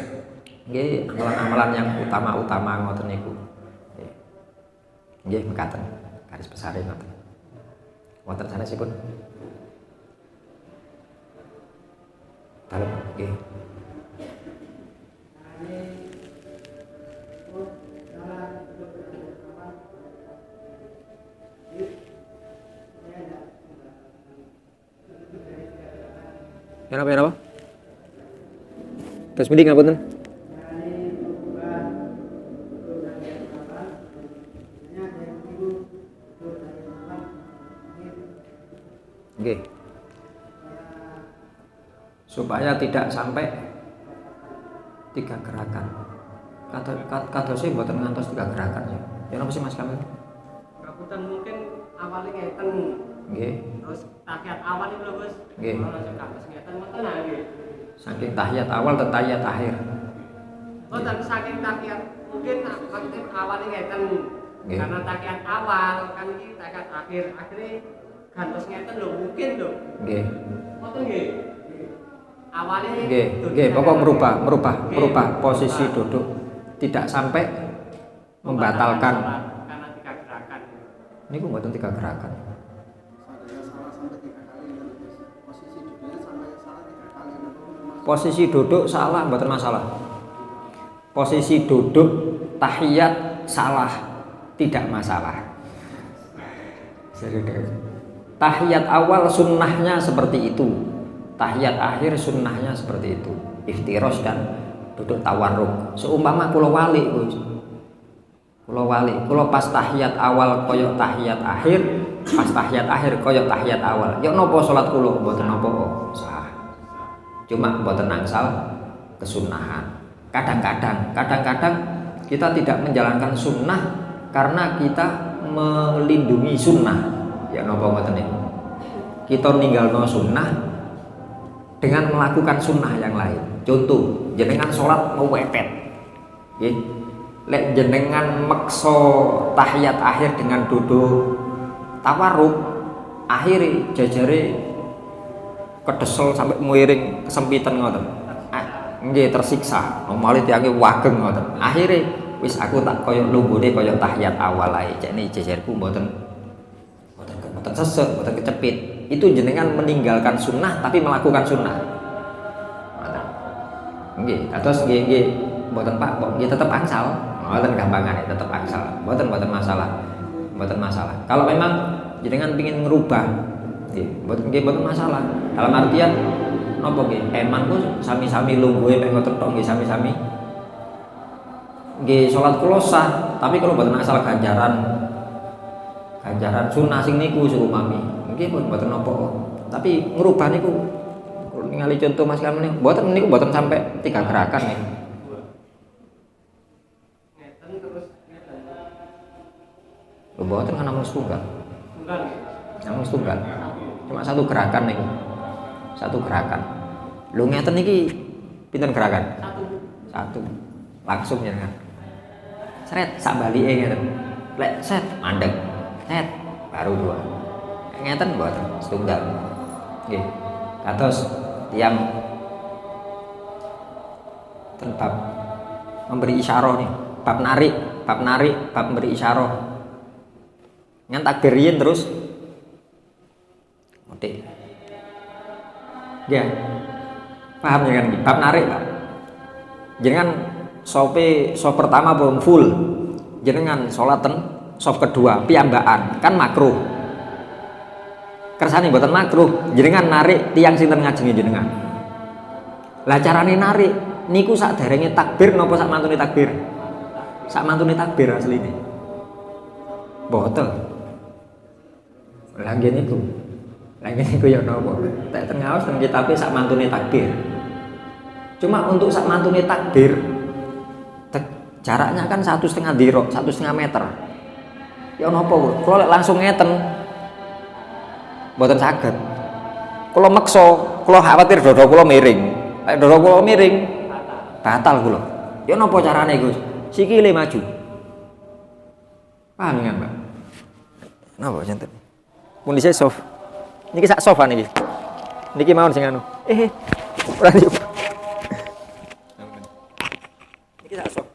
[SPEAKER 1] nggih amalan-amalan yang utama-utama ngoten niku. Nggih mekaten garis besar ngoten. Wonten sanesipun. Dalem nggih. Kenapa? Terus mending ngapunten. Oke. Supaya tidak sampai 3 gerakan. Kata sih mboten ngantos 3 gerakan ya. Ya napa sih Mas Kamil?
[SPEAKER 3] Kabutan mungkin awalnya ngeten.
[SPEAKER 1] Nggih.
[SPEAKER 3] Terus tahiyat awal itu lho, Bos.
[SPEAKER 1] Nggih.
[SPEAKER 3] Kalau kabeh ngeten mboten lah nggih.
[SPEAKER 1] Saking tahiyat awal ke tahiyat akhir.
[SPEAKER 3] Oh, tapi saking tahiyat mungkin maksudnya awalnya ngeten.
[SPEAKER 1] Nggih.
[SPEAKER 3] Karena tahiyat awal kan iki tahiyat akhir. Akhirnya gantos ngeten lho, mungkin lho.
[SPEAKER 1] Nggih.
[SPEAKER 3] Mboten nggih. Awalnya
[SPEAKER 1] Nggih, pokok merubah posisi duduk tidak sampai membatalkan.
[SPEAKER 3] Karena 3 gerakan.
[SPEAKER 1] Niku mboten 3 gerakan. Posisi duduk salah mboten masalah. Posisi duduk tahiyat salah tidak masalah. Tahiyat awal sunnahnya seperti itu, tahiyat akhir sunnahnya seperti itu, iftirosh dan duduk tawarruk. Seumpama kula wali, kula pas tahiyat awal koyok tahiyat akhir, pas tahiyat akhir koyok tahiyat awal. Ya nopo salat kula mboten nopo sah. Cuma mboten nangsal kesunahan. Kadang-kadang kita tidak menjalankan sunnah karena kita melindungi sunnah. Ya nopo mboten niku. Kita ninggalno sunnah dengan melakukan sunnah yang lain. Contoh, jenengan sholat mau wepet, nggih. Lek jenengan meksa tahiyat akhir dengan duduk tawarruk, akhirnya jajare kedesel sampai miring kesempitan ngoten. Nggih tersiksa. Nomale tiange wageng ngoten. Akhire wis aku tak koyo lunggune koyo tahiyat awal ae. Cekne jejerku mboten sesek, mboten kecepit. Itu jenengan meninggalkan sunnah tapi melakukan sunnah. Nggih, terus nggih mboten Pak, nggih tetep angsal. Mboten gampangane tetep angsal. Mboten masalah. Mboten masalah. Kalau memang jenengan pengin ngerubah nggih mboten masalah. Dalam artian napa nggih? Eman ku sami-sami lungguhe mek ngoten tok nggih sami-sami. Nggih salat kula sah, tapi kalau mboten asal ganjaran sunah sing niku seumpami. Nggih mboten napa. Tapi ngrubah niku ningali contoh Mas Kamil niku mboten sampai 3 gerakan nih.
[SPEAKER 3] Ngeten terus ngeten.
[SPEAKER 1] Lho mboten kan namung setunggal.
[SPEAKER 3] Tunggal.
[SPEAKER 1] Namung setunggal. Cuma 1 gerakan nih, 1 gerakan. Lu ngeten niki pinten gerakan? 1. Langsung ya kan. Sret sak balike ngeten. Lek set mandeg. Set baru 2. Ngeten mboten setunggal. Nggih. Kados yang bab memberi isyarah nih, bab narik, bab memberi isyarah. Ngan takbirin terus oke. Ya. Paham ya kan? Bab narik, Pak. Jenengan sop pertama belum full. Jenengan salat ten sop kedua piyambakan, kan makruh. Kersane mboten makruh, jenengan narik tiyang sinten ngajengi jenengan. Lah carane narik niku sak derenge takbir napa sak mantune takbir? Sak mantune takbir asline. Boten. Lah nggih niku. Lah niku ya napa? Tak ten ngaos ten kitabe sak mantune takbir. Cuma untuk sak mantune takbir jaraknya kan 1,5 dhira, 1,5 meter. Ya napa kula lek langsung ngeten mboten saged. Kula meksa, kula khawatir dada kula miring. Lek dada kula miring batal kula. Ya napa carane, Gus? Sikile maju. Paham kan, Pak? Napa janten? Mun dhisik soft. Niki sak sofa niki. Niki mawon sing anu. Ora yuk. Niki sak soft.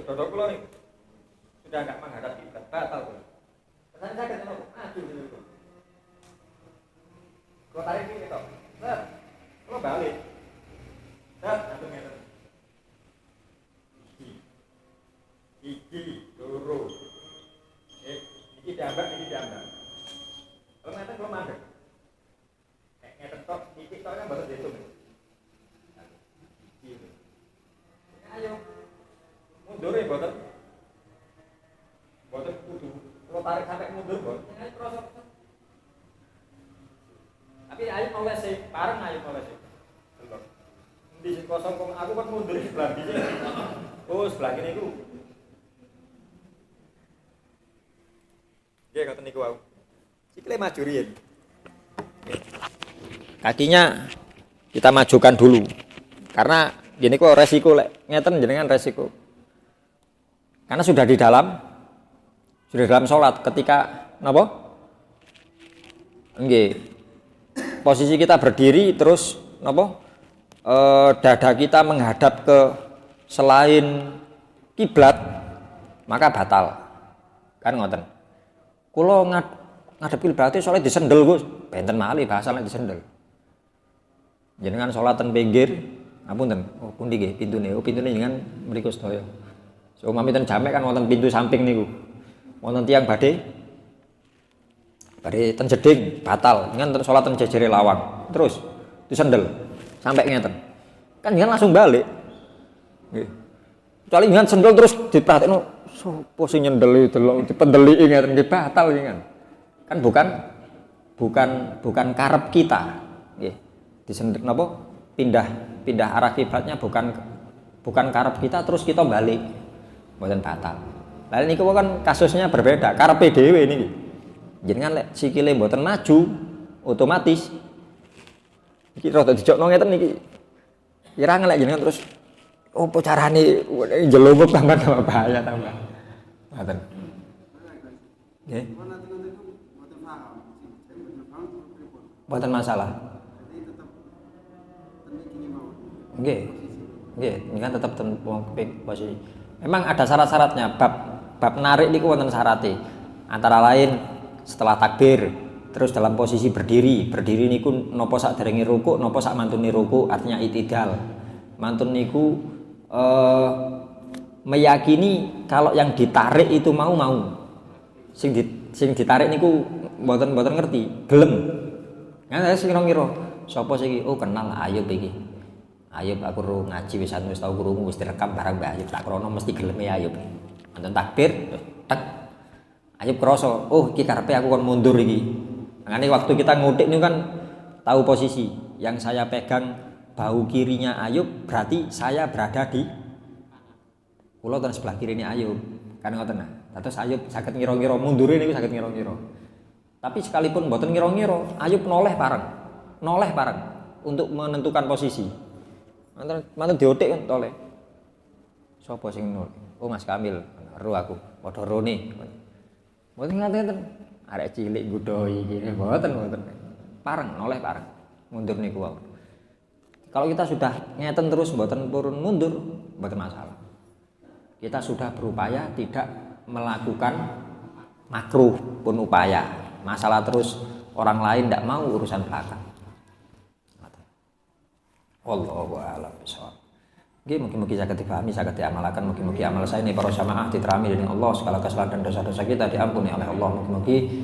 [SPEAKER 1] Dodok kula nih sudah enggak menghadap kiblat, batal kula. Kesan saged napa? Maju niku. Kula tarik iki tok. Set. Kula balik. Set, atur ngeten. Iki, loro. Iki diambak, iki diambak. Kalau ngeten kula mandek. Ngeten tok, iki toknya mboten diitung. Ayo. Mundur ya boten kudu kalau tarik sampai mundur boten tapi ayo noleh sih bareng ayo noleh sih di kosong aku kan mundur di sebelah ini sebelah ini ku ya kata niku aku sikile maju riyen kakinya kita majukan dulu karena gini kok resiko lek ngeten jenengan resiko. Karena sudah di dalam sholat ketika napa? Nggih. Posisi kita berdiri terus napa? Dada kita menghadap ke selain kiblat maka batal. Kan ngoten. Kula ngadep kiblate soalnya disendel, Gus. Benten malih bahasane disendel. Jenengan sholat ten pinggir, ngapunten. Oh, pundi nggih pintune? Oh, pintune jenengan mriku sedaya. So mami ten jamek kan wonten pintu samping niku. Wonten tiyang badhe ten jeding batal. Dengan salat ten jejere lawang. Terus disendel sampai ngeten. Kan jangan langsung balik. Nggih. Kecuali jangan sendel terus diperhatekno sopo sing nyendeli delok dipendeliki ngeten nggih batal kan. Kan bukan karep kita. Nggih. Disendel napa? Pindah arah kiblatnya bukan karep kita terus kita balik. Mboten batal. Lah niku kan kasusnya berbeda. Karepe dhewe niki. Jenengan lek sikile mboten maju, otomatis iki rada dijokno ngeten niki. Kira ngelek jenengan terus opo carane njelungkup tambah bahaya tambah. Ngoten. Nggih. Mboten masalah. Nggih. Nggih, ini kan tetap posisi. Memang ada syarat-syaratnya. Bab narik niku wonten syaratnya. Antara lain setelah takbir, terus dalam posisi berdiri. Berdiri niku napa sakderenge rukuk, napa sak mantune rukuk, artinya itidal. Mantun niku meyakini kalau yang ditarik itu mau. Sing ditarik niku mboten ngerti, gelem. Kan saya sing ngira, sapa sih iki? Oh, kenal Ayub iki. Ayub aku ro ngaji wis tau krungu wis direkam barang Mbah Ayub tak krono mesti geleme Ayub. Wonten takbir tek Ayub krasa, oh iki karepe aku kon mundur iki. Makane waktu kita ngutik niku kan tahu posisi. Yang saya pegang bahu kirinya Ayub berarti saya berada di kula ten sebelah kirine Ayub. Kan ngoten nah. Terus Ayub saged ngira-ngira mundure niku saged ngira-ngira. Tapi sekalipun mboten ngira-ngira, Ayub noleh pareng untuk menentukan posisi. Mantan diotik kan tole. Sopo sing nol? Oh Mas Kamil, ro aku, padha rone. Mboten ngaten arek cilik nggodhoi iki mboten. Pareng noleh pareng. Mundur niku wae. Kalau kita sudah ngeten terus mboten purun mundur, mboten masalah. Kita sudah berupaya tidak melakukan makruh pun upaya. Masalah terus orang lain tidak mau urusan belakang. Wallahu a'lam bishawab. Nggih mugi-mugi saged dipahami, saged diamalaken, mugi-mugi amal saya ini para jamaah diterami dening Allah, segala kesalahan dan dosa-dosa kita diampuni oleh Allah. Mugi-mugi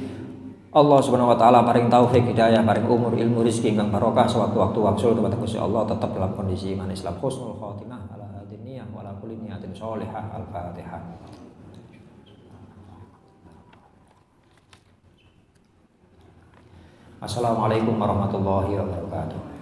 [SPEAKER 1] Allah Subhanahu wa taala paring taufik hidayah, paring umur ilmu rezeki ingkang barokah sewaktu-waktu wangsul kepada Gusti Allah tetap dalam kondisi iman Islam husnul khotimah ala hadiniyah wa ala kulli niyatin sholihah. Al-Fatihah. Assalamualaikum warahmatullahi wabarakatuh.